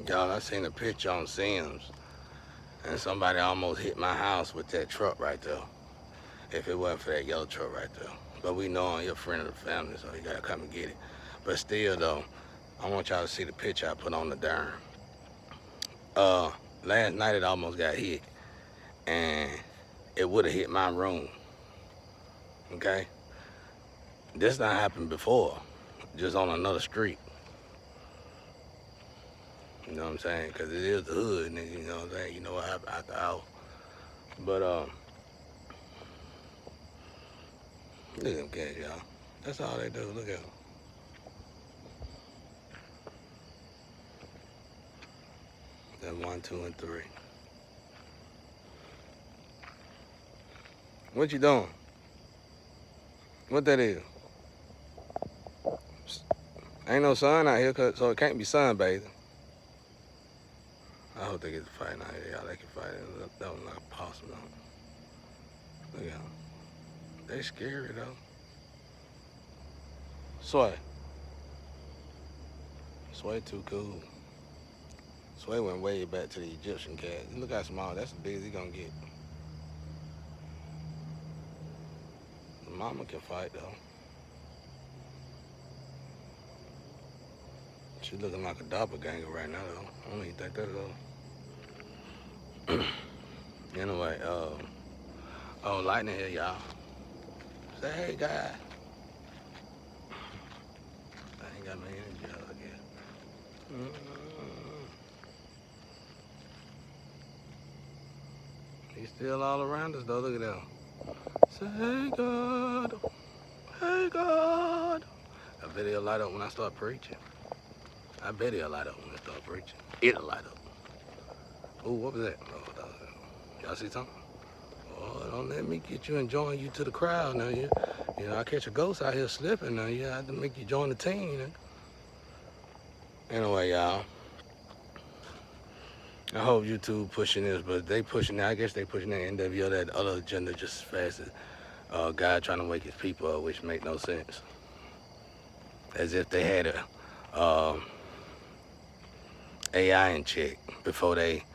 Y'all, I seen a picture on Sims, and somebody almost hit my house with that truck right there. If it wasn't for that yellow truck right there. But we know you're a friend of the family, so you gotta come and get it. But still though, I want y'all to see the picture I put on the darn. Uh, Last night it almost got hit, and it would have hit my room. Okay, this not happened before, just on another street. You know what I'm saying? Cause it is the hood, and you know what I'm saying. You know what happened out the house. But look at them cats, y'all. That's all they do. Look at them. That 1, 2, and 3. What you doing? What that is? Ain't no sun out here, so it can't be sunbathing. I hope they get to fighting out here, y'all. They can fight it. That was not possible. Look at them. They scary, though. Sway. Sway too cool. Sway went way back to the Egyptian cat. Look how small. That's the biggest he gonna get. The mama can fight, though. She looking like a doppelganger right now, though. I don't even think that, though. Anyway, oh, Lightning here, y'all. Say, hey, guy. I ain't got my energy out again. He's still all around us, though. Look at that. Say, hey, God. Hey, God. I bet he'll light up when I start preaching. I bet he'll light up when I start preaching. It'll light up. Oh, what was that? Oh, y'all see something? Oh, don't let me get you and join you to the crowd now. You know, I catch a ghost out here slipping now. You have to make you join the team. You know? Anyway, y'all. I hope YouTube pushing this, but they pushing that. I guess they pushing that NWO, that other agenda just as fast as God trying to wake his people up, which make no sense. As if they had a AI in check before they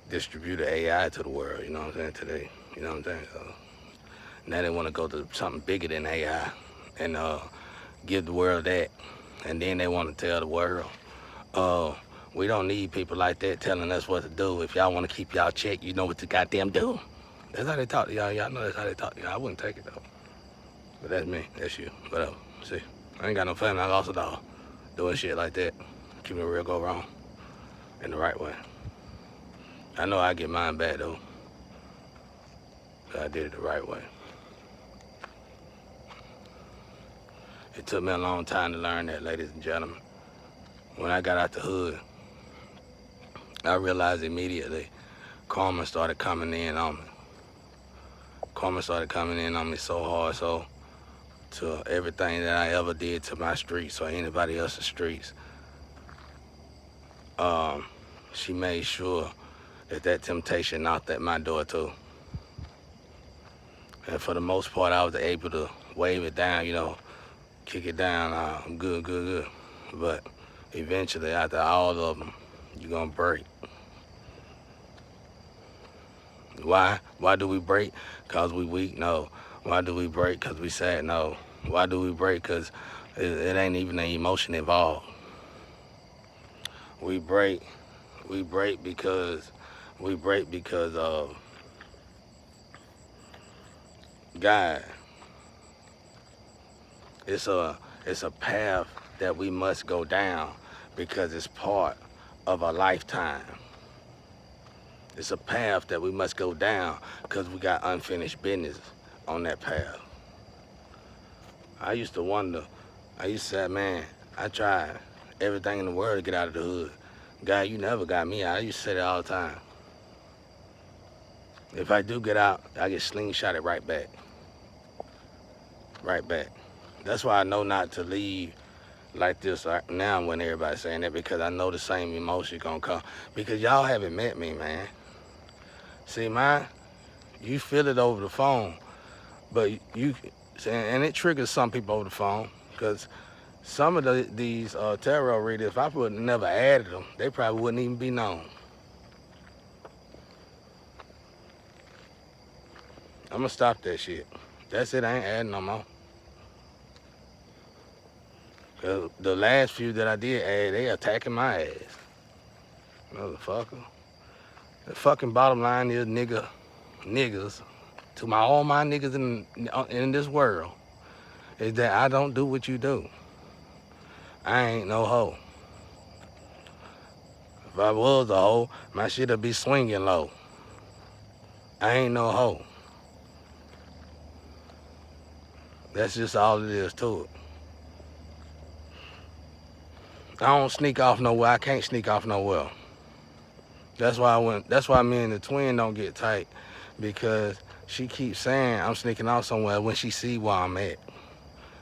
distributed AI to the world. You know what I'm saying? Today, you know what I'm saying? So now they want to go to something bigger than AI and give the world that, and then they want to tell the world, we don't need people like that telling us what to do. If y'all want to keep y'all check, you know what to goddamn do. That's how they talk to y'all. Y'all know that's how they talk to y'all. I wouldn't take it though. But that's me. That's you. Whatever. See, I ain't got no family. I lost it all. Doing shit like that. Keeping it real go wrong. In the right way. I know I get mine back though. But I did it the right way. It took me a long time to learn that, ladies and gentlemen. When I got out the hood, I realized immediately karma started coming in on me. Karma started coming in on me so hard, so to everything that I ever did to my streets or anybody else's streets. She made sure that temptation knocked at my door too. And for the most part, I was able to wave it down, you know, kick it down. I'm good, good, good. But eventually, after all of them, you're gonna break. Why? Why do we break? Cause we weak? No. Why do we break? Cause we sad? No. Why do we break? Cause it ain't even an emotion involved. We break because of God. It's a path that we must go down because it's part of a lifetime. It's a path that we must go down because we got unfinished business on that path. I used to wonder, I used to say, man, I tried everything in the world to get out of the hood. God, you never got me out. I used to say that all the time. If I do get out, I get slingshotted right back. Right back. That's why I know not to leave like this now when everybody's saying that, because I know the same emotion gonna come. Because y'all haven't met me, man. See, you feel it over the phone, but and it triggers some people over the phone, because Some of these tarot readers, if I would never added them, they probably wouldn't even be known. I'm gonna stop that shit. That's it. I ain't adding no more. Cause the last few that I did add, they attacking my ass, motherfucker. The fucking bottom line is, niggas, to all my niggas in this world, is that I don't do what you do. I ain't no hoe. If I was a hoe, my shit'd be swinging low. I ain't no hoe. That's just all it is to it. I don't sneak off nowhere. I can't sneak off nowhere. That's why me and the twin don't get tight, because she keeps saying I'm sneaking off somewhere when she see where I'm at.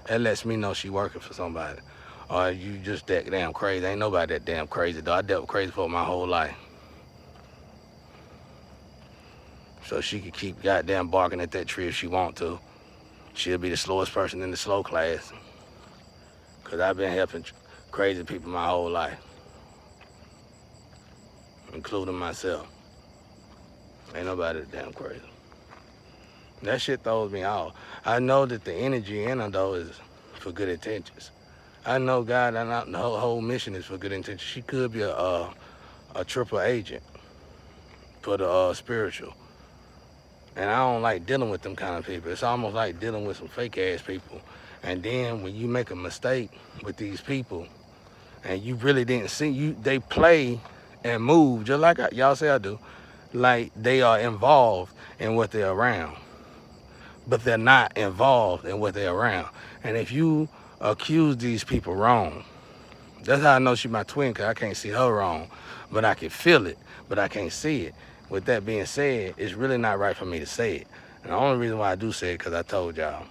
That lets me know she working for somebody. Or you just that damn crazy. Ain't nobody that damn crazy, though. I dealt with crazy for my whole life. So she could keep goddamn barking at that tree if she want to. She'll be the slowest person in the slow class. Cause I've been helping crazy people my whole life, including myself. Ain't nobody that damn crazy. That shit throws me off. I know that the energy in her, though, is for good intentions. I know God, and the whole mission is for good intentions. She could be a triple agent for the spiritual. And I don't like dealing with them kind of people. It's almost like dealing with some fake ass people. And then when you make a mistake with these people, and you really didn't see, they play and move just like y'all say I do, like they are involved in what they're around, but they're not involved in what they're around. And if you accuse these people wrong, that's how I know she's my twin, because I can't see her wrong, but I can feel it, but I can't see it. With that being said, it's really not right for me to say it. And the only reason why I do say it, because I told y'all,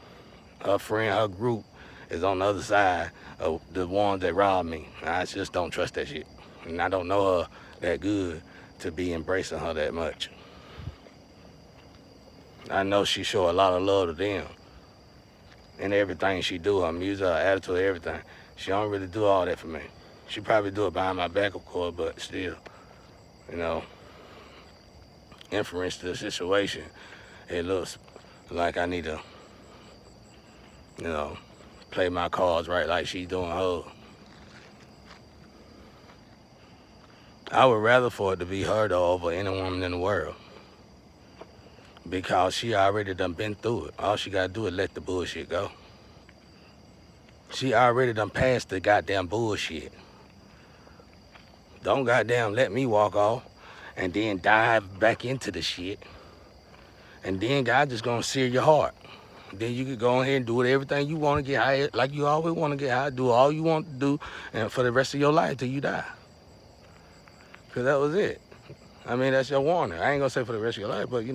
her friend, her group is on the other side of the ones that robbed me. I just don't trust that shit. And I don't know her that good to be embracing her that much. I know she show a lot of love to them in everything she do, her music, her attitude, everything. She don't really do all that for me. She probably do it behind my back, of course, but still, inference to the situation, it looks like I need to, play my cards right like she's doing hers. I would rather for it to be her, though, over any woman in the world, because she already done been through it. All she gotta do is let the bullshit go. She already done passed the goddamn bullshit. Don't goddamn let me walk off and then dive back into the shit. And then God just gonna sear your heart. Then you could go ahead and do everything you want to get high, like you always want to get high, do all you want to do, and for the rest of your life till you die. Because that was it. I mean, that's your warning. I ain't gonna say for the rest of your life, but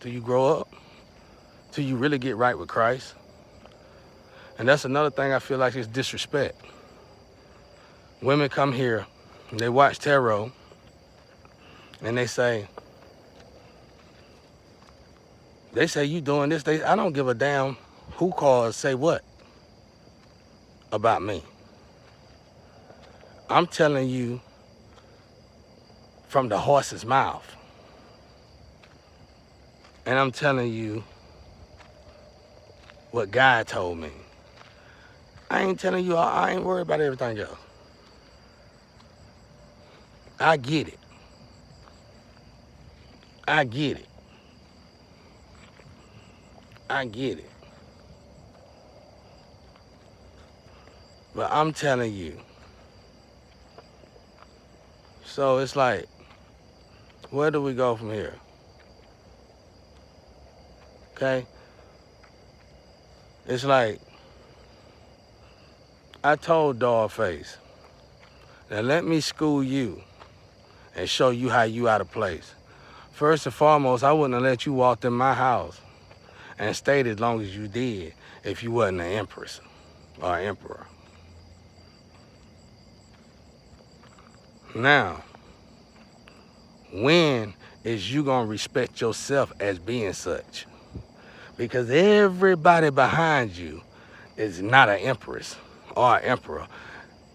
till you grow up, till you really get right with Christ. And that's another thing I feel like is disrespect. Women come here, and they watch tarot, and they say you doing this. I don't give a damn who calls, say what about me. I'm telling you from the horse's mouth. And I'm telling you what God told me. I ain't telling you, I ain't worried about everything else. I get it. I get it. I get it. But I'm telling you. So it's like, where do we go from here? Okay? It's like, I told Dollface, now let me school you and show you how you out of place. First and foremost, I wouldn't have let you walk in my house and stayed as long as you did if you wasn't an empress or an emperor. Now, when is you gonna respect yourself as being such? Because everybody behind you is not an empress or an emperor.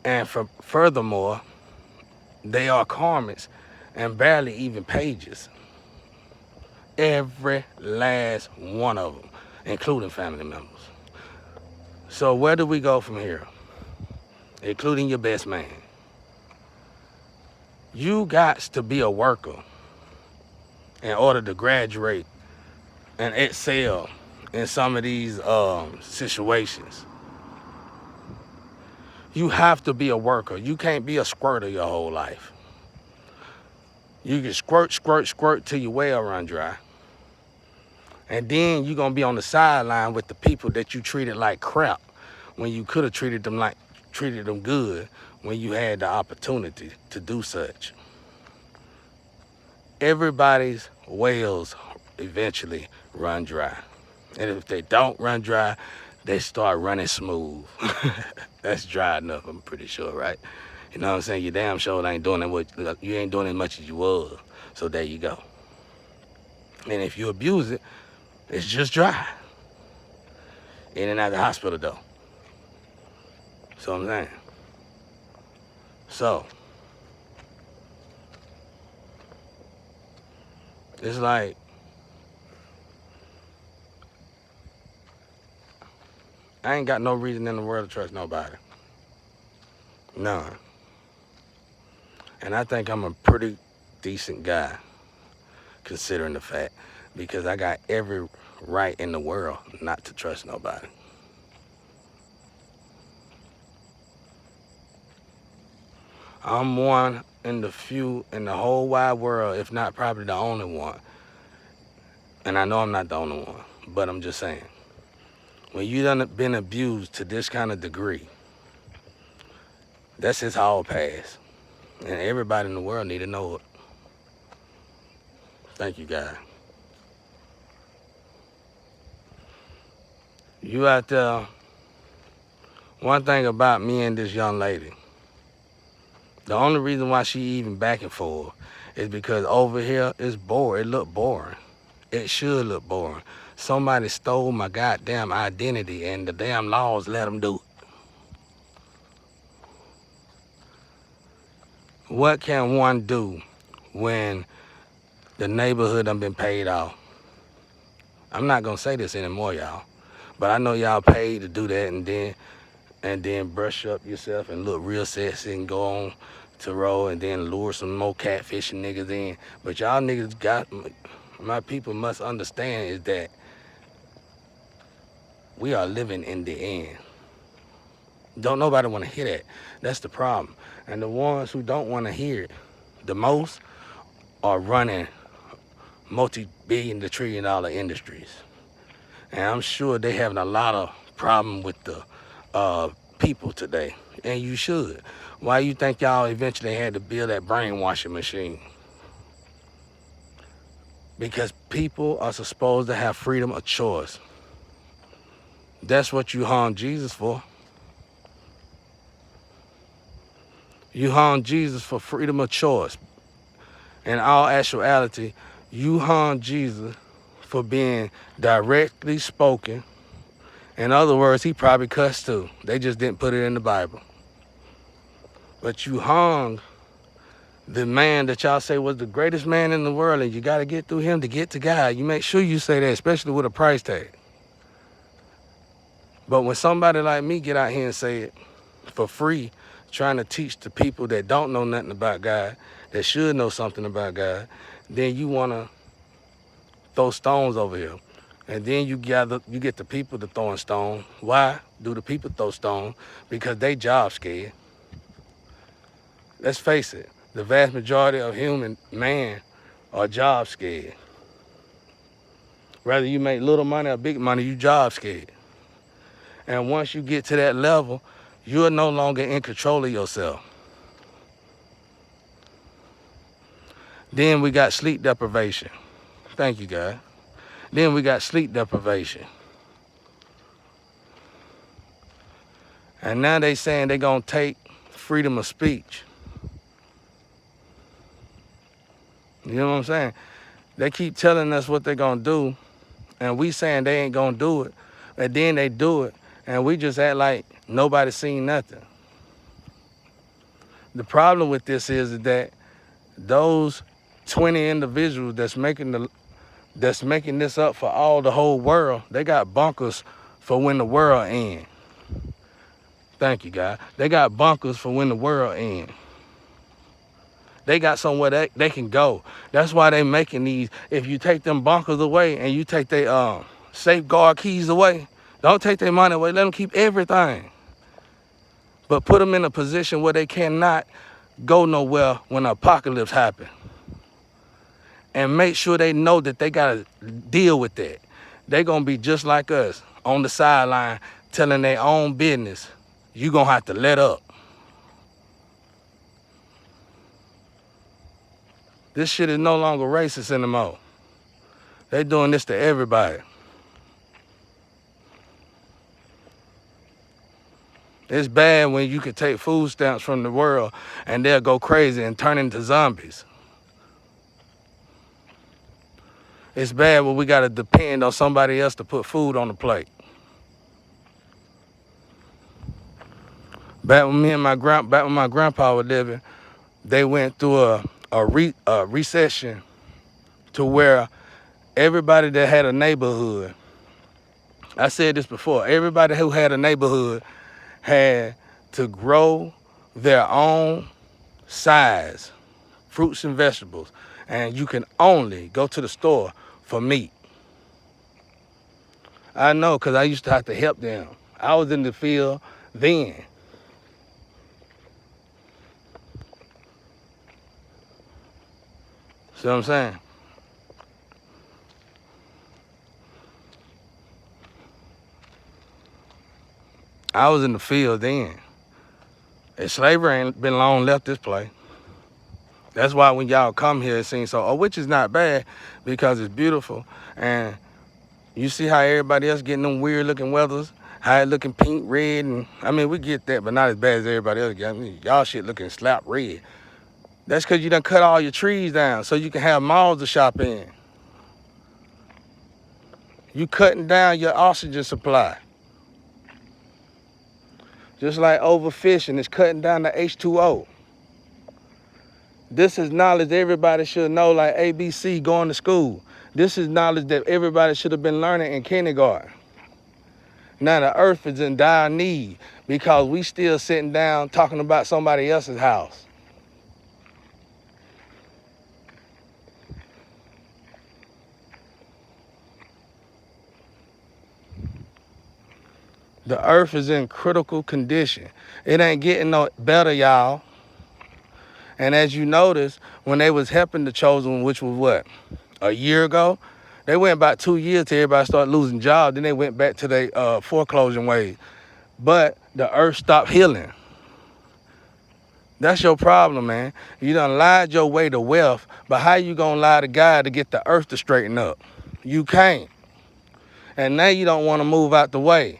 And furthermore, they are karmics and barely even pages. Every last one of them, including family members. So where do we go from here? Including your best man. You got to be a worker in order to graduate and excel in some of these situations. You have to be a worker. You can't be a squirter your whole life. You can squirt till your well run dry. And then you're going to be on the sideline with the people that you treated like crap when you could have treated them good when you had the opportunity to do such. Everybody's wells eventually run dry. And if they don't run dry, they start running smooth. That's dry enough, I'm pretty sure, right? You know what I'm saying? You damn sure ain't doing it. You ain't doing as much as you was. So there you go. And if you abuse it, it's just dry. In and out of the hospital though. So I'm saying. So it's like I ain't got no reason in the world to trust nobody. None. And I think I'm a pretty decent guy, considering the fact, because I got every right in the world not to trust nobody. I'm one in the few in the whole wide world, if not probably the only one. And I know I'm not the only one, but I'm just saying. When you done been abused to this kind of degree, that's his hall pass. And everybody in the world need to know it. Thank you, guys. You out there, one thing about me and this young lady, the only reason why she even back and forth is because over here it's boring. It look boring. It should look boring. Somebody stole my goddamn identity and the damn laws let them do it. What can one do when the neighborhood done been paid off? I'm not gonna say this anymore, y'all, but I know y'all paid to do that and then brush up yourself and look real sexy and go on to roll and then lure some more catfishing niggas in. But y'all niggas got, my people must understand is that we are living in the end. Don't nobody want to hear that. That's the problem. And the ones who don't want to hear it the most are running multi-billion to trillion-dollar industries. And I'm sure they having a lot of problem with the people today. And you should. Why you think y'all eventually had to build that brainwashing machine? Because people are supposed to have freedom of choice. That's what you hung Jesus for. You hung Jesus for freedom of choice. In all actuality, you hung Jesus for being directly spoken. In other words, he probably cussed too. They just didn't put it in the Bible. But you hung the man that y'all say was the greatest man in the world, and you got to get through him to get to God. You make sure you say that, especially with a price tag. But when somebody like me get out here and say it for free, trying to teach the people that don't know nothing about God, that should know something about God, then you want to throw stones over here. And then you get the people to throwing stones. Why do the people throw stones? Because they job scared. Let's face it, the vast majority of human man are job scared. Whether you make little money or big money, you job scared. And once you get to that level, you're no longer in control of yourself. Then we got sleep deprivation. Thank you, God. Then we got sleep deprivation. And now they saying they gonna take freedom of speech. You know what I'm saying? They keep telling us what they're gonna do, and we saying they ain't gonna do it, and then they do it, and we just act like nobody seen nothing. The problem with this is that those 20 individuals that's making this up for all the whole world, they got bunkers for when the world ends. Thank you, God. They got bunkers for when the world ends. They got somewhere they can go. That's why they making these. If you take them bunkers away and you take their safeguard keys away, don't take their money away. Let them keep everything. But put them in a position where they cannot go nowhere when the apocalypse happens. And make sure they know that they got to deal with that. They're going to be just like us on the sideline telling their own business. You're going to have to let up. This shit is no longer racist anymore. They doing this to everybody. It's bad when you can take food stamps from the world and they'll go crazy and turn into zombies. It's bad when we gotta depend on somebody else to put food on the plate. Back when my grandpa was living, they went through a recession to where everybody that had a neighborhood, I said this before, everybody who had a neighborhood had to grow their own size fruits and vegetables, and you can only go to the store for meat. I know, because I used to have to help them. I was in the field then. See what I'm saying? I was in the field then. And slavery ain't been long left this place. That's why when y'all come here, it seems so, which is not bad because it's beautiful. And you see how everybody else getting them weird looking weathers, how it looking pink, red, and I mean, we get that, but not as bad as everybody else get. I mean, y'all shit looking slap red. That's because you done cut all your trees down so you can have malls to shop in. You cutting down your oxygen supply. Just like overfishing is cutting down the H2O. This is knowledge everybody should know, like ABC, going to school. This is knowledge that everybody should have been learning in kindergarten. Now the earth is in dire need because we still sitting down talking about somebody else's house. The earth is in critical condition. It ain't getting no better, y'all. And as you notice, when they was helping the chosen, which was what, a year ago, they went about 2 years till everybody started losing jobs. Then they went back to their foreclosure ways. But the earth stopped healing. That's your problem, man. You done lied your way to wealth, but how you gonna lie to God to get the earth to straighten up? You can't. And now you don't want to move out the way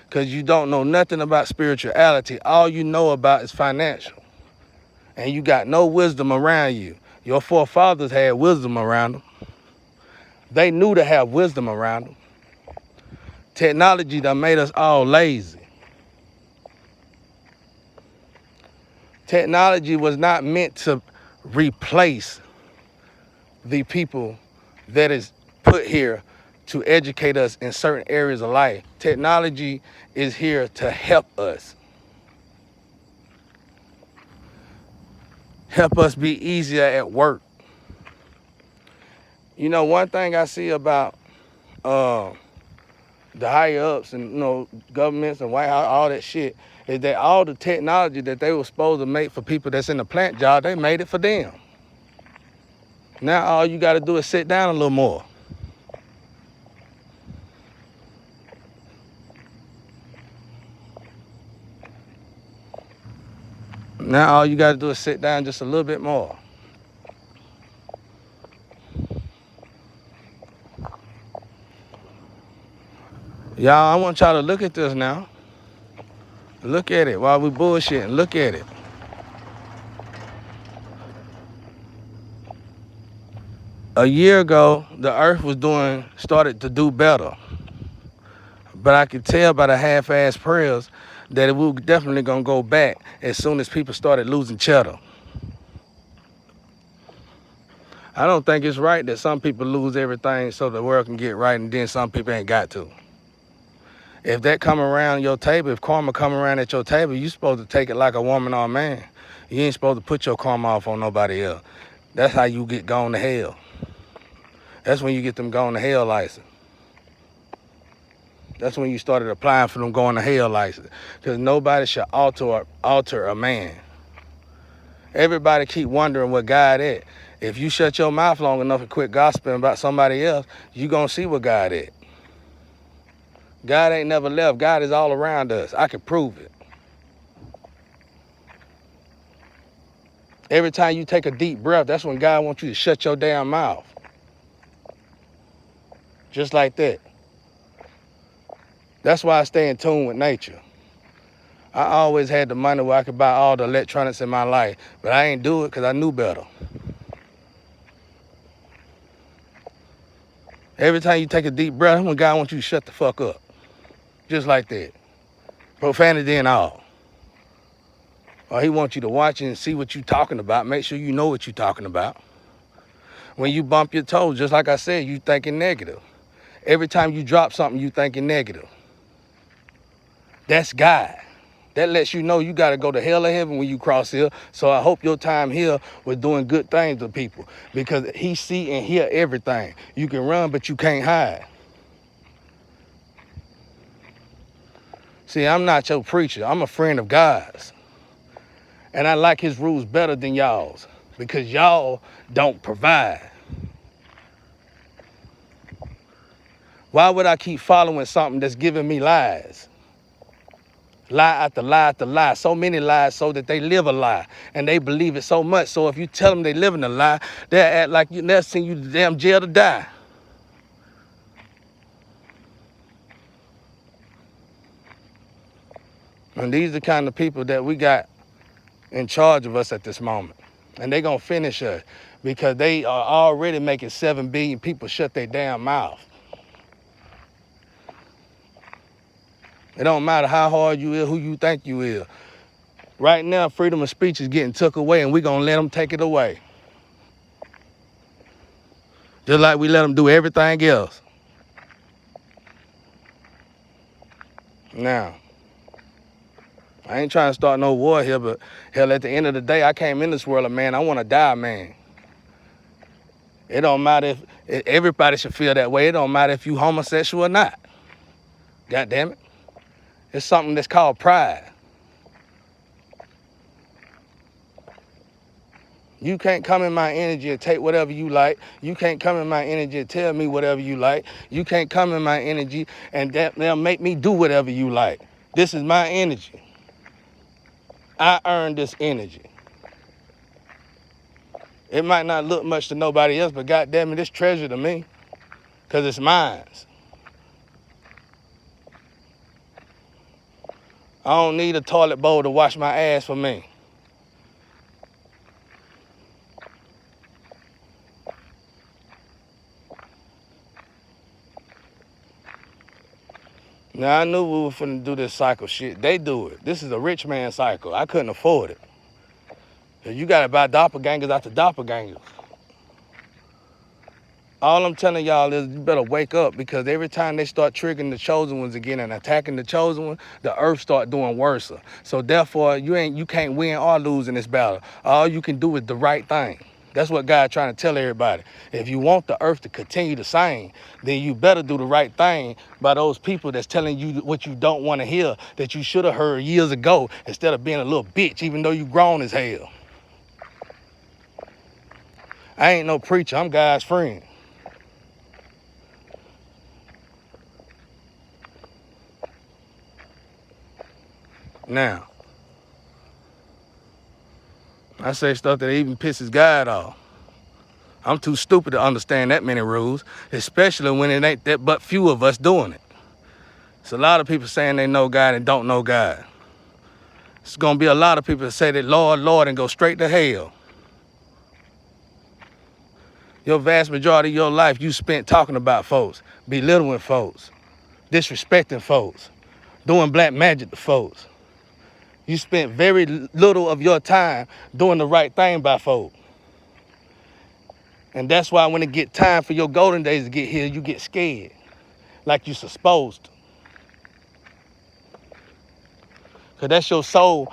because you don't know nothing about spirituality. All you know about is financial. And you got no wisdom around you. Your forefathers had wisdom around them. They knew to have wisdom around them. Technology done made us all lazy. Technology was not meant to replace the people that is put here to educate us in certain areas of life. Technology is here to help us. Help us be easier at work. You know, one thing I see about the higher ups and, governments and White House, all that shit, is that all the technology that they were supposed to make for people that's in the plant job, they made it for them. Now all you gotta do is sit down a little more. Now all you gotta do is sit down just a little bit more. Y'all, I want y'all to look at this now. Look at it while we bullshitting. Look at it. A year ago, the earth was started to do better. But I could tell by the half-ass prayers that it was definitely gonna go back as soon as people started losing cheddar. I don't think it's right that some people lose everything so the world can get right, and then some people ain't got to. If that come around your table, if karma come around at your table, you supposed to take it like a woman or a man. You ain't supposed to put your karma off on nobody else. That's how you get gone to hell. That's when you get them going to hell license. That's when you started applying for them going to hell license. Because nobody should alter a man. Everybody keep wondering what God at. If you shut your mouth long enough and quit gossiping about somebody else, you gonna see what God at. God ain't never left. God is all around us. I can prove it. Every time you take a deep breath, that's when God wants you to shut your damn mouth. Just like that. That's why I stay in tune with nature. I always had the money where I could buy all the electronics in my life, but I ain't do it because I knew better. Every time you take a deep breath, that's when God wants you to shut the fuck up. Just like that. Profanity and all. Or he wants you to watch and see what you're talking about. Make sure you know what you're talking about. When you bump your toes, just like I said, you thinking negative. Every time you drop something, you thinking negative. That's God. That lets you know you got to go to hell or heaven when you cross here. So I hope your time here was doing good things to people, because he see and hear everything. You can run, but you can't hide. See, I'm not your preacher. I'm a friend of God's. And I like his rules better than y'all's, because y'all don't provide. Why would I keep following something that's giving me lies? Lie after lie after lie. So many lies so that they live a lie. And they believe it so much. So if you tell them they live in a lie, they'll act like they'll send you to damn jail to die. And these are the kind of people that we got in charge of us at this moment. And they're going to finish us because they are already making 7 billion people shut their damn mouth. It don't matter how hard you is, who you think you is. Right now, freedom of speech is getting took away, and we're going to let them take it away. Just like we let them do everything else. Now, I ain't trying to start no war here, but hell, at the end of the day, I came in this world a man. I want to die a man. It don't matter if everybody should feel that way. It don't matter if you homosexual or not. God damn it. It's something that's called pride. You can't come in my energy and take whatever you like. You can't come in my energy and tell me whatever you like. You can't come in my energy and they'll make me do whatever you like. This is my energy. I earned this energy. It might not look much to nobody else, but goddamn it, it's treasure to me, because it's mine. I don't need a toilet bowl to wash my ass for me. Now, I knew we were finna do this cycle shit. They do it. This is a rich man cycle. I couldn't afford it. You gotta buy doppelgangers after doppelgangers. All I'm telling y'all is you better wake up, because every time they start triggering the chosen ones again and attacking the chosen one, the earth start doing worse. So therefore, you can't win or lose in this battle. All you can do is the right thing. That's what God trying to tell everybody. If you want the earth to continue the same, then you better do the right thing by those people that's telling you what you don't want to hear, that you should have heard years ago, instead of being a little bitch, even though you grown as hell. I ain't no preacher. I'm God's friend. Now, I say stuff that even pisses God off. I'm too stupid to understand that many rules, especially when it ain't that but few of us doing it. It's a lot of people saying they know God and don't know God. It's gonna be a lot of people that say that Lord, Lord, and go straight to hell. Your vast majority of your life you spent talking about folks, belittling folks, disrespecting folks, doing black magic to folks. You spent very little of your time doing the right thing by folks. And that's why when it get time for your golden days to get here, you get scared, like you're supposed to. Because that's your soul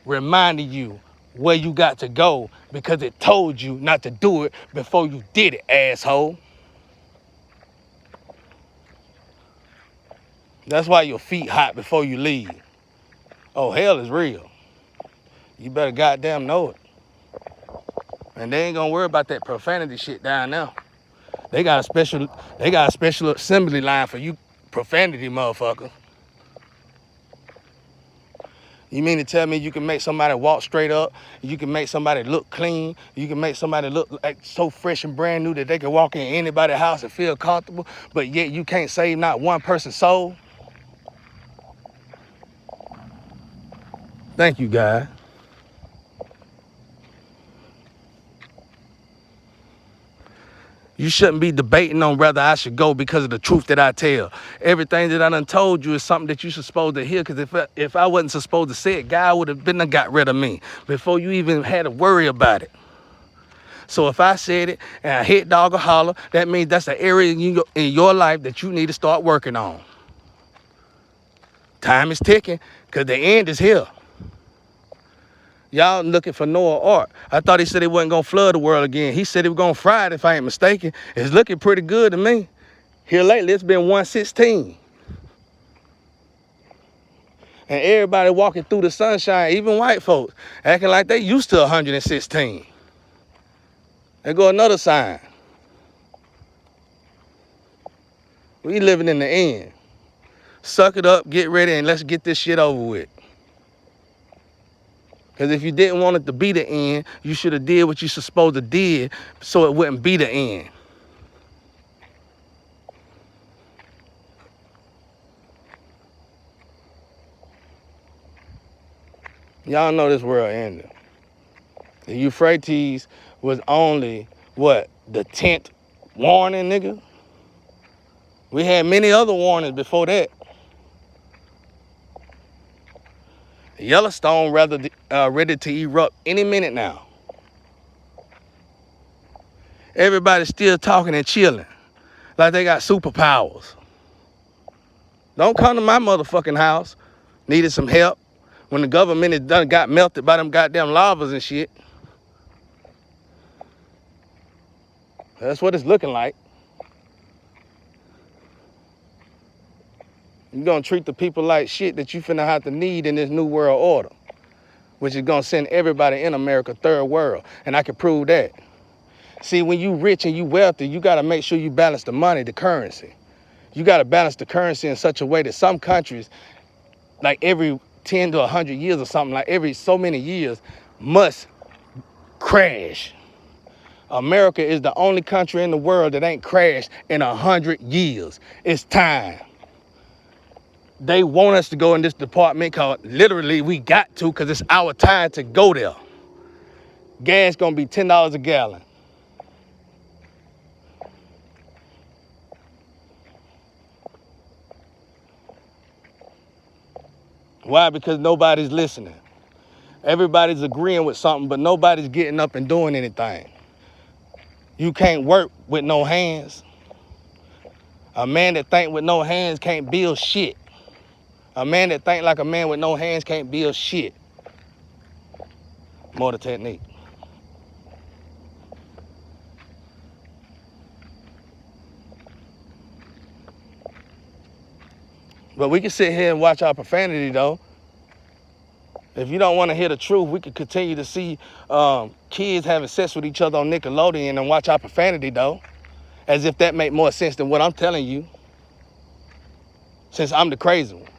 reminding you where you got to go because it told you not to do it before you did it, asshole. That's why your feet hot before you leave. Oh, hell is real. You better goddamn know it. And they ain't gonna worry about that profanity shit down there. They got a special assembly line for you profanity motherfucker. You mean to tell me you can make somebody walk straight up, you can make somebody look clean, you can make somebody look like so fresh and brand new that they can walk in anybody's house and feel comfortable, but yet you can't save not one person's soul? Thank you, guys. You shouldn't be debating on whether I should go because of the truth that I tell. Everything that I done told you is something that you're supposed to hear, because if I wasn't supposed to say it, God would have been done got rid of me before you even had to worry about it. So if I said it and I hit dog or holler, that means that's an area in your life that you need to start working on. Time is ticking because the end is here. Y'all looking for Noah Ark. I thought he said he wasn't going to flood the world again. He said he was going to fry it, if I ain't mistaken. It's looking pretty good to me. Here lately, it's been 116. And everybody walking through the sunshine, even white folks, acting like they used to 116. There go another sign. We living in the end. Suck it up, get ready, and let's get this shit over with. Because if you didn't want it to be the end, you should have did what you supposed to did so it wouldn't be the end. Y'all know this world ended. The Euphrates was only, what, the 10th warning, nigga? We had many other warnings before that. Yellowstone ready to erupt any minute now. Everybody's still talking and chilling like they got superpowers. Don't come to my motherfucking house needed some help when the government is done got melted by them goddamn lavas and shit. That's what it's looking like. You're gonna treat the people like shit that you finna have to need in this new world order, which is gonna send everybody in America third world. And I can prove that. See, when you rich and you wealthy, you gotta make sure you balance the money, the currency. You gotta balance the currency in such a way that some countries, like every 10 to 100 years or something, like every so many years, must crash. America is the only country in the world that ain't crashed in 100 years. It's time. They want us to go in this department because literally we got to, because it's our time to go there. Gas gonna be $10 a gallon. Why? Because nobody's listening. Everybody's agreeing with something, but nobody's getting up and doing anything. You can't work with no hands. A man that think with no hands can't build shit. A man that think like a man with no hands can't build shit. More the technique. But we can sit here and watch our profanity though. If you don't want to hear the truth, we could continue to see kids having sex with each other on Nickelodeon and watch our profanity though. As if that make more sense than what I'm telling you. Since I'm the crazy one.